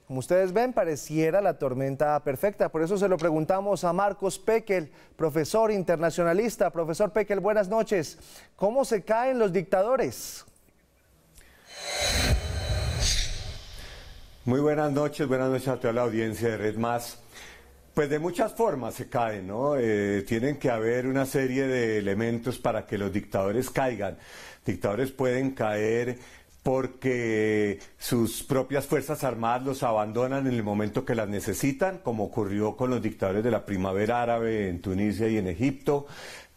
Como ustedes ven, pareciera la tormenta perfecta. Por eso se lo preguntamos a Marcos Pekel, profesor internacionalista. Profesor Pekel, buenas noches. ¿Cómo se caen los dictadores? Muy buenas noches a toda la audiencia de Red Más. Pues de muchas formas se caen, ¿no? Tienen que haber una serie de elementos para que los dictadores caigan. Dictadores pueden caer porque sus propias fuerzas armadas los abandonan en el momento que las necesitan, como ocurrió con los dictadores de la primavera árabe en Tunisia y en Egipto,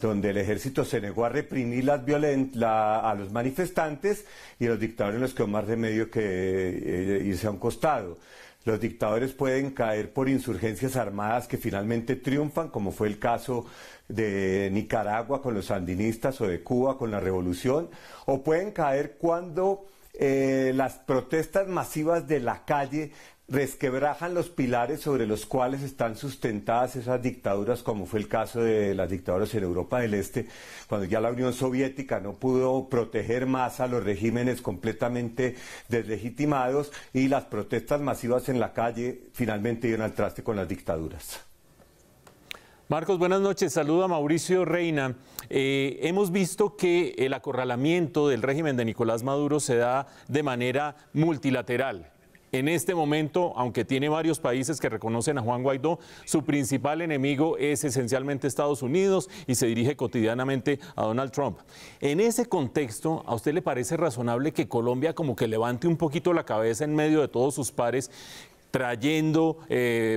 donde el ejército se negó a reprimir a los manifestantes y los dictadores les quedó más remedio que irse a un costado. Los dictadores pueden caer por insurgencias armadas que finalmente triunfan, como fue el caso de Nicaragua con los sandinistas o de Cuba con la revolución, o pueden caer cuando las protestas masivas de la calle resquebrajan los pilares sobre los cuales están sustentadas esas dictaduras, como fue el caso de las dictaduras en Europa del Este, cuando ya la Unión Soviética no pudo proteger más a los regímenes completamente deslegitimados y las protestas masivas en la calle finalmente dieron al traste con las dictaduras. Marcos, buenas noches. Saludo a Mauricio Reina. Hemos visto que el acorralamiento del régimen de Nicolás Maduro se da de manera multilateral. En este momento, aunque tiene varios países que reconocen a Juan Guaidó, su principal enemigo es esencialmente Estados Unidos y se dirige cotidianamente a Donald Trump. En ese contexto, ¿a usted le parece razonable que Colombia como que levante un poquito la cabeza en medio de todos sus pares, trayendo,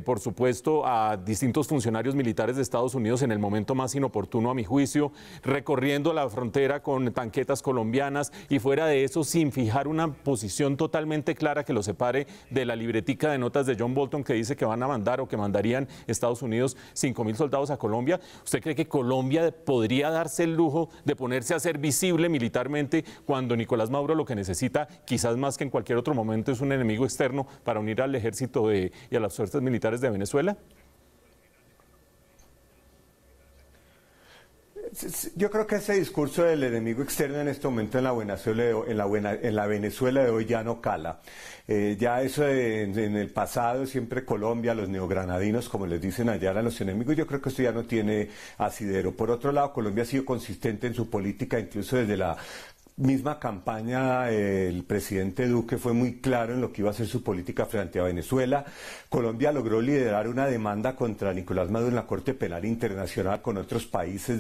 por supuesto, a distintos funcionarios militares de Estados Unidos en el momento más inoportuno, a mi juicio, recorriendo la frontera con tanquetas colombianas y fuera de eso, sin fijar una posición totalmente clara que lo separe de la libretica de notas de John Bolton que dice que van a mandar o que mandarían Estados Unidos 5.000 soldados a Colombia? ¿Usted cree que Colombia podría darse el lujo de ponerse a ser visible militarmente cuando Nicolás Maduro lo que necesita, quizás más que en cualquier otro momento, es un enemigo externo para unir al ejército y a las fuerzas militares de Venezuela? Yo creo que ese discurso del enemigo externo en este momento en la Venezuela de hoy ya no cala. Ya eso en el pasado, siempre Colombia, los neogranadinos, como les dicen allá, eran los enemigos. Yo creo que esto ya no tiene asidero. Por otro lado, Colombia ha sido consistente en su política, incluso desde la misma campaña. El presidente Duque fue muy claro en lo que iba a ser su política frente a Venezuela. Colombia logró liderar una demanda contra Nicolás Maduro en la Corte Penal Internacional con otros países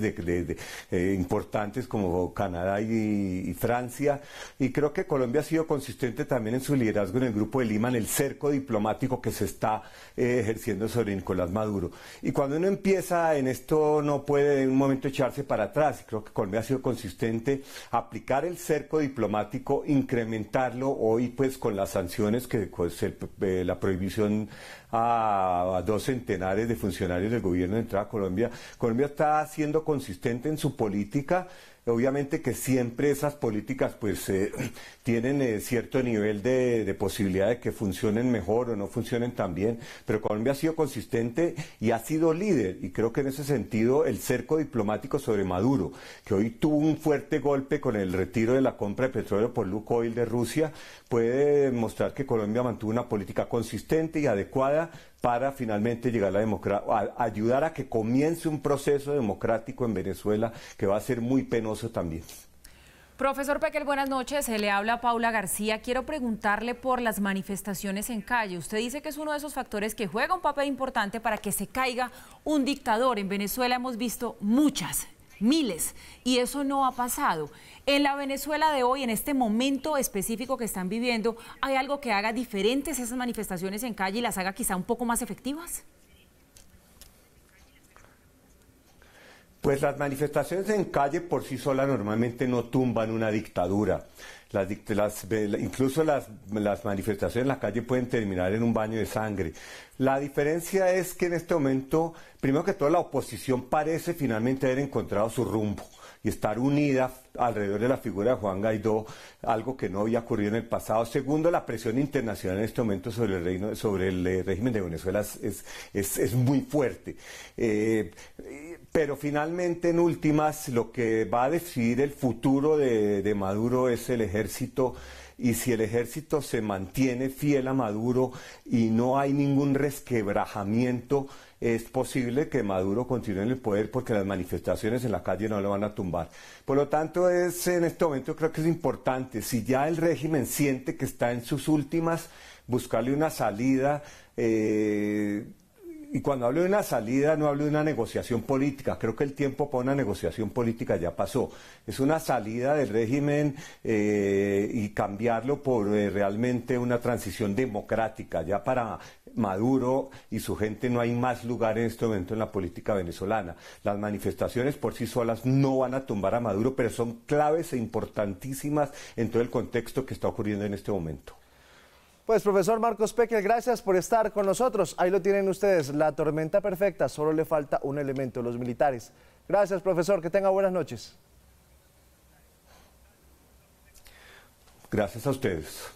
importantes como Canadá y Francia, y creo que Colombia ha sido consistente también en su liderazgo en el Grupo de Lima, en el cerco diplomático que se está ejerciendo sobre Nicolás Maduro. Y cuando uno empieza en esto no puede en un momento echarse para atrás, y creo que Colombia ha sido consistente, aplicar el cerco diplomático, incrementarlo hoy pues con las sanciones que la prohibición a 2 centenares de funcionarios del gobierno de entrar a Colombia. Colombia está siendo consistente en su política. Obviamente que siempre esas políticas pues tienen cierto nivel de posibilidad de que funcionen mejor o no funcionen tan bien, pero Colombia ha sido consistente y ha sido líder, y creo que en ese sentido el cerco diplomático sobre Maduro, que hoy tuvo un fuerte golpe con el retiro de la compra de petróleo por Lukoil de Rusia, puede demostrar que Colombia mantuvo una política consistente y adecuada para finalmente llegar a la democracia, ayudar a que comience un proceso democrático en Venezuela que va a ser muy penoso también. Profesor Pekel, buenas noches. Se le habla Paula García. Quiero preguntarle por las manifestaciones en calle. Usted dice que es uno de esos factores que juega un papel importante para que se caiga un dictador. En Venezuela hemos visto muchas, miles, y eso no ha pasado. En la Venezuela de hoy, en este momento específico que están viviendo, ¿hay algo que haga diferentes esas manifestaciones en calle y las haga quizá un poco más efectivas? Pues las manifestaciones en calle por sí solas normalmente no tumban una dictadura. Incluso las manifestaciones en la calle pueden terminar en un baño de sangre. La diferencia es que en este momento, primero que todo, la oposición parece finalmente haber encontrado su rumbo y estar unida alrededor de la figura de Juan Guaidó, algo que no había ocurrido en el pasado. Segundo, la presión internacional en este momento sobre el régimen de Venezuela es muy fuerte. Pero finalmente, en últimas, lo que va a decidir el futuro de Maduro es el ejército, y si el ejército se mantiene fiel a Maduro y no hay ningún resquebrajamiento, es posible que Maduro continúe en el poder porque las manifestaciones en la calle no lo van a tumbar. Por lo tanto, en este momento creo que es importante, si ya el régimen siente que está en sus últimas, buscarle una salida. Y cuando hablo de una salida, no hablo de una negociación política. Creo que el tiempo para una negociación política ya pasó. Es una salida del régimen y cambiarlo por realmente una transición democrática. Ya para Maduro y su gente no hay más lugar en este momento en la política venezolana. Las manifestaciones por sí solas no van a tumbar a Maduro, pero son claves e importantísimas en todo el contexto que está ocurriendo en este momento. Pues profesor Marcos Pekel, gracias por estar con nosotros. Ahí lo tienen ustedes, la tormenta perfecta, solo le falta un elemento, los militares. Gracias profesor, que tenga buenas noches. Gracias a ustedes.